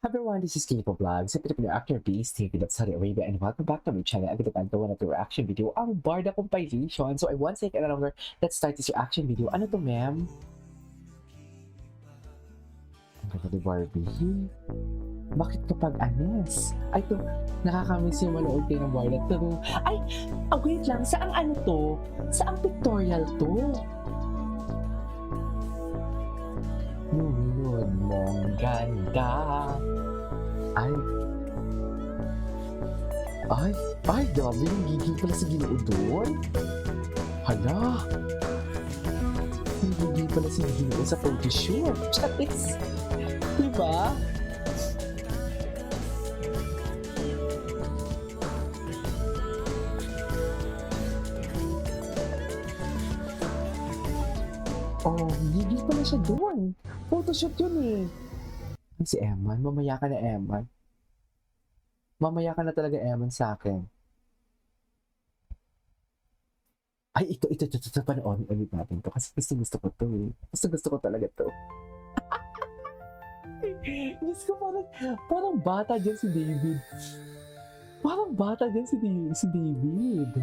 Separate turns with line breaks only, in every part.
Everyone, this is Kinipo Vlogs, a Filipino actor based here in Saudi Arabia, and welcome back to my channel. Agad ang gawa na reaction video, ang Barda compilation. So I won't take any longer, let's start this reaction video. Ano to, ma'am? Ang ganda ni Barbie. Bakit kapag anes? Ay, to, nakakamiss yung manood kayo ng Barda to. Ay, wait lang, saang ano to? Saang pictorial to? Nunod mong ganda. Ay, grabe yung gigil pala si Ginoo doon. Hala, yung gigil pala si Ginoo sa photoshoot. Charis, diba? Oh, gigil pala siya doon. Photoshoot yun eh. Ay, si Eman, mamaya ka na Eman. Mamaya ka na talaga Eman sa akin. Ay, ito, panoorin ulit natin to. Kasi gusto ko to eh. Gusto ko talaga to. Diyos ko, parang bata dyan si David. Parang bata dyan si David.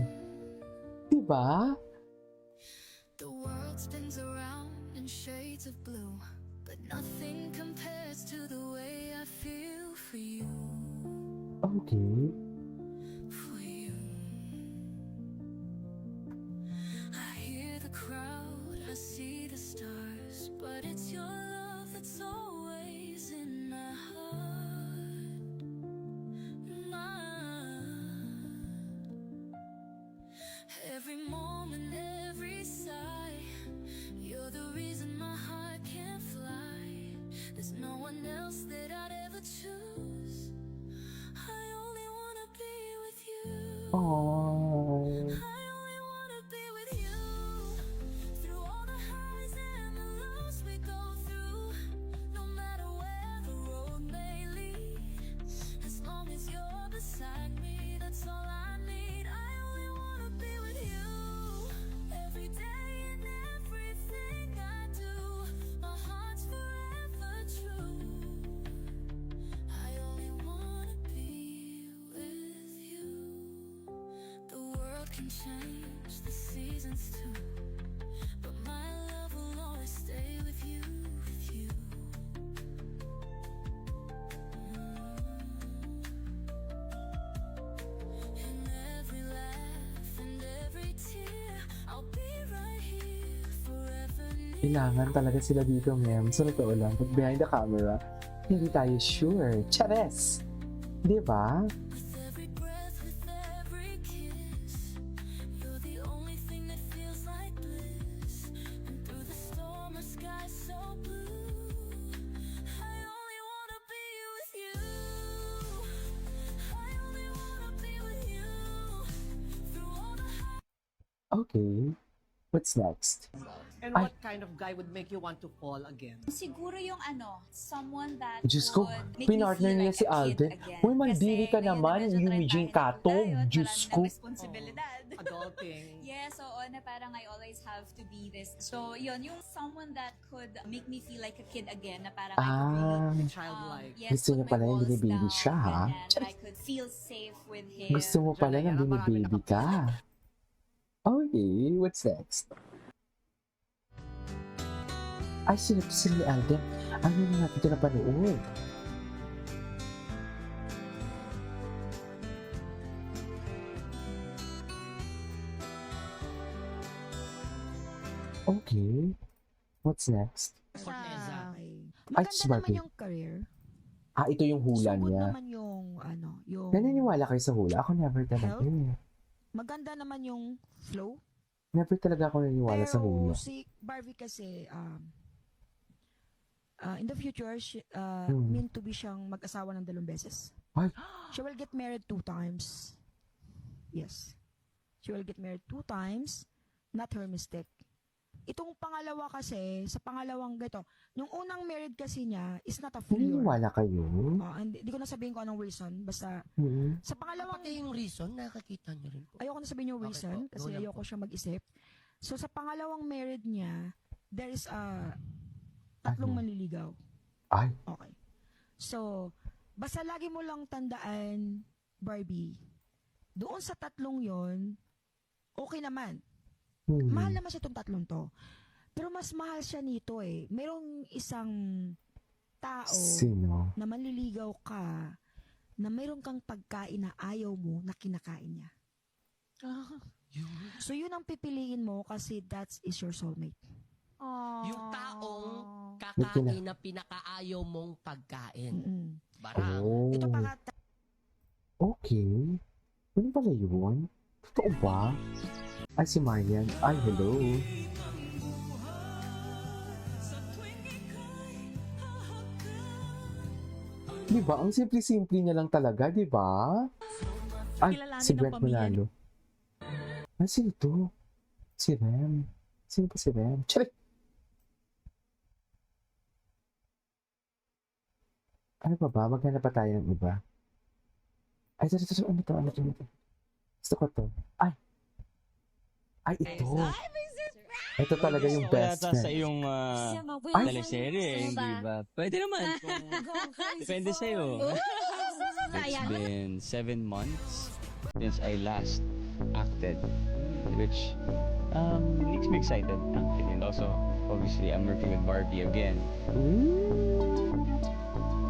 Diba?
The world spins around in shades of blue, but nothing compares to the way I feel for you.
Okay.
For you. I hear the crowd, I see the stars, but it's your love that's always in my heart. My every moment, every sigh, you're the reason my heart can't fly. There's no one else that I'd ever choose. I only wanna be with you.
Oh.
I only wanna be with you. Through all the highs and the lows we go through, no matter where the road may lead, as long as you're beside me, that's all I need. I only wanna be with you. Every day and everything I do, my heart's forever true. I only wanna be with you. The world can change, the seasons too, but my love will always stay with you, with you. In every laugh and every tear, I'll be right here forever near.
Kailangan talaga sila dito, ma'am. Sa totoo lang, pag behind the camera, hindi tayo sure. Chares! Diba?
With every breath, with every kiss, you're the only thing that feels like bliss. And through the storm, a sky so blue, I only wanna be with you. I only wanna be with you. Through all the
Okay. What's next?
And
Ay.
what kind of guy would make you want to fall again?
Siguro yung someone that
Diyos ko,
would make me
pinartner
feel
niya
like
si
a kid
Alden.
again.
Uy, mandiri ka
Kasi
naman,
medyo
yung
trend
Eugene
tayo na
Katong.
tayo,
Diyos
marami
ko.
ng responsibilidad.
Adulting.
Yes, oo, na parang I always have to be this. So, yun, yung someone that could make me feel like a kid again, na parang I could really,
Childlike.
yes,
Gusto
put
niya
my
pala yung
walls
binibaby
down,
siya, ha?
ganyan, and I could feel safe with him.
Gusto mo pala
Diyan,
ng
marami
binibaby ka. Okay, what's next? Ay, sila ni Alden. Ano na natin ito napanood? Okay. What's next?
Forteza.
Ay,
Maganda
Barbie.
naman yung career.
Ito yung hula
Sugod
niya.
naman yung yung
Naniniwala kayo sa hula? Ako never talaga
Health?
eh.
maganda naman yung flow.
Never talaga ako naniniwala sa hula.
Pero si Barbie kasi in the future meant to be siyang mag-asawa ng 2 beses.
Ay,
She will get married 2 times. Yes. She will get married 2 times. Not her mistake. Itong pangalawa kasi, sa pangalawang gato, yung unang married kasi niya is not a failure.
naniniwala kayo?
Hindi ko na sabihin ko anong reason. Basta,
Hmm.
sa pangalawang,
Pati yung reason, nakakita niyo rin po.
ayoko na sabihin yung
Okay
reason
po,
kasi
go lang
ayoko
po.
siya mag-isip. So, sa pangalawang married niya, there is 3
Ano?
manliligaw.
Ay,
Okay. So, Basta lagi mo lang tandaan, Barbie, doon sa tatlong yon, okay naman. Mahal naman siya itong tatlong to. Pero mas mahal siya nito eh. Merong isang tao
Sino?
na manliligaw ka na mayroon kang pagkain na ayaw mo na kinakain niya. So yun ang pipiliin mo kasi that is your soulmate.
Yung taong kakain na pinakaayaw mong pagkain. Barang.
Oh.
Ito pa
Okay. Ano pala yun? Totoo ba? Ay, si Marian. Ay, hello. Diba? Ang simple-simple niya lang talaga, diba? Ay,
Kilalanin
si
ng
Brett
pamilya.
Manalo. Ay, sino to? Si Rem. Sino pa si Rem? Charik! Ano pa ba? Maghanap pa tayo ng iba. Ay, ito. Ano to? Gusto ko to. Ay! Ay, ito! Ito talaga yung best
Yata sa
friend.
iyong
Ay!
teleserye, hindi ba? Pwede naman kung depende sa'yo. It's been 7 months since I last acted, which makes me excited actually. And also, obviously, I'm working with Barbie again.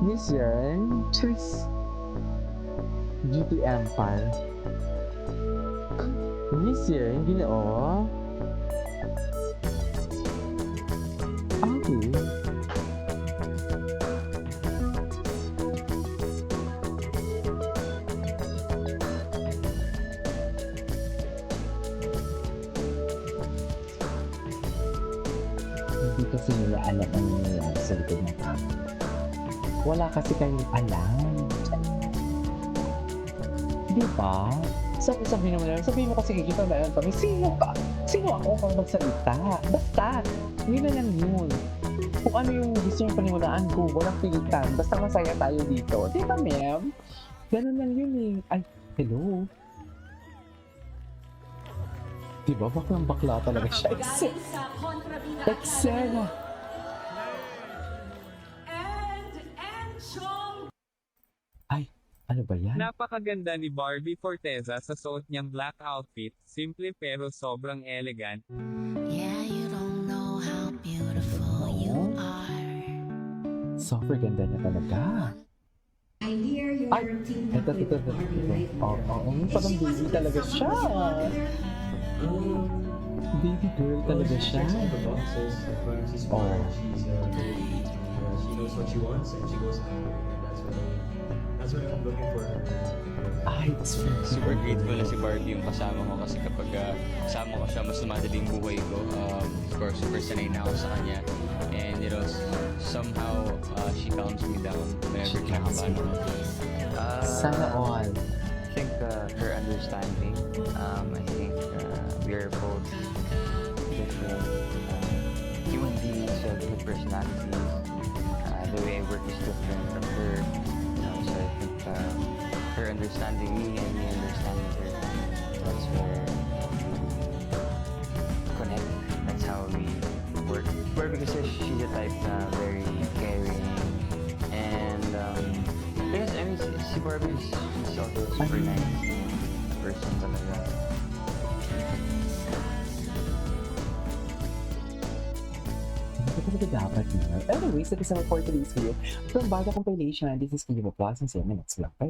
Miss yan. Cheers! Beauty Empire. Miss yan, ginoo. Okay. Hindi kasi nila alam ang nangyayari sa likod ng tao. Wala kasi kayong alam. Di ba? Sabi mo kasi kikita na yun kami, sino ka? Sino ako kung magsalita? Basta, yun na lang yun. Kung ano yung gusto yung paniwalaan ko, walang pilitan, basta masaya tayo dito. Di ba, ma'am? Ganun lang yun eh. Ay, hello? Di ba, baklang-bakla talaga siya. Excel! Ay, ano ba yan?
Napakaganda ni Barbie Forteza sa suot niyang black outfit, simple pero sobrang elegant.
Yeah, you don't know how beautiful you are.
Super ganda niya talaga. Ay, ito. Parang baby talaga siya. Baby girl talaga siya. Oh.
She knows what she wants and she goes after it. And that's what I'm looking for.
Ay, it's
Super grateful na si Barbie yung kasama ko kasi kapag kasama ko siya, mas lumadali yung buhay ko. Of course, super sanay na ako sa kanya. And you know, somehow she calms me down whenever kinakabahan ako.
Sana all.
I think her understanding. I think we are both different human beings with personalities. The way I work is different from her. So I think her understanding me and me understanding her. That's where we connect. That's how we work. Because she's the type na very caring. And because I mean, si Barbie is also super nice person talaga.
Hindi ko talaga dapat yun. Anyways, nag-isama for today's video. From Baga Compilation, this is Kiva Plus and see you in my next vlog. Bye!